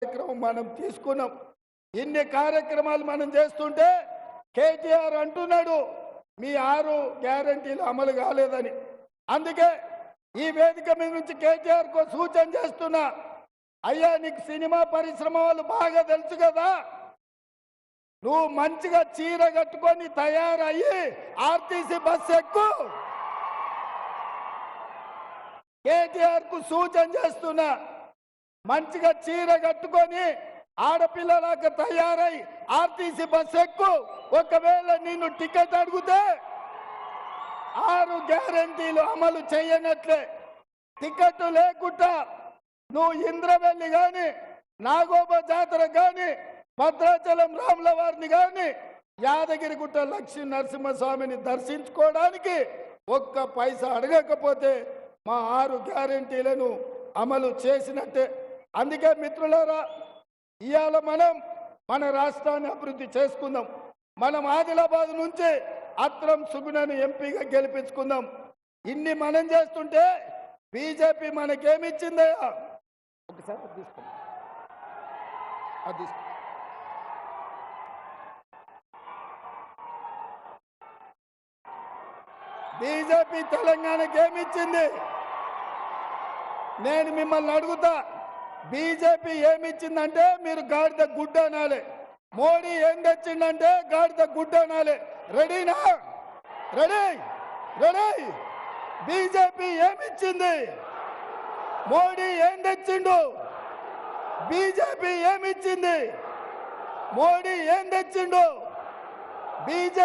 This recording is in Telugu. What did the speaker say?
కార్యక్రమం మనం తీసుకున్నాం. ఇన్ని కార్యక్రమాలు మనం చేస్తుంటే కేటీఆర్ అంటున్నాడు మీ 6 గ్యారెంటీలు అమలు కాలేదని. అందుకే ఈ వేదిక మీద నుంచి కేటీఆర్ కు సూచన చేస్తున్నా, అయ్యా నీకు సినిమా పరిశ్రమ వాళ్ళు బాగా తెలుసు కదా, నువ్వు మంచిగా చీర కట్టుకొని తయారయ్యి ఆర్టీసీ బస్సు ఎక్కు. కేటీఆర్ కు సూచన చేస్తున్నా, మంచిగా చీర కట్టుకొని ఆడపిల్లలాగా తయారై ఆర్టీసీ బస్ ఎక్కు. ఒకవేళ నిన్ను టికెట్ అడిగితే 6 గ్యారెంటీలు అమలు చేయనట్లే. టికెట్ లేకుండా నువ్వు ఇంద్రవెల్లి కానీ, నాగోబ జాతర కానీ, భద్రాచలం రాముల వారిని కానీ, యాదగిరిగుట్ట లక్ష్మీ నరసింహస్వామిని దర్శించుకోవడానికి ఒక్క పైసా అడగకపోతే మా 6 గ్యారెంటీలను అమలు చేసినట్టే. అందుకే మిత్రులారా, ఇవాళ మనం మన రాష్ట్రాన్ని అభివృద్ధి చేసుకుందాం. మనం ఆదిలాబాద్ నుంచి అత్రం సుగుణను ఎంపీగా గెలిపించుకుందాం. ఇన్ని మనం చేస్తుంటే బీజేపీ మనకేమిచ్చిందయ్యా? ఒకసారి తీసుకుందాం. అది బీజేపీ తెలంగాణకి ఏమిచ్చింది? నేను మిమ్మల్ని అడుగుతా, బీజేపీ ఏమిచ్చిందంటే మీరు గాడిద గుడ్డ అనాలి. మోడీ ఏం తెచ్చిందంటే గాడిద గుడ్డ అనాలి. రెడీనా? Ready ready. బీజేపీ ఏమిచ్చింది? మోడీ ఏం తెచ్చిండు? బీజేపీ ఏమిచ్చింది? మోడీ ఏం తెచ్చిండు? బీజేపీ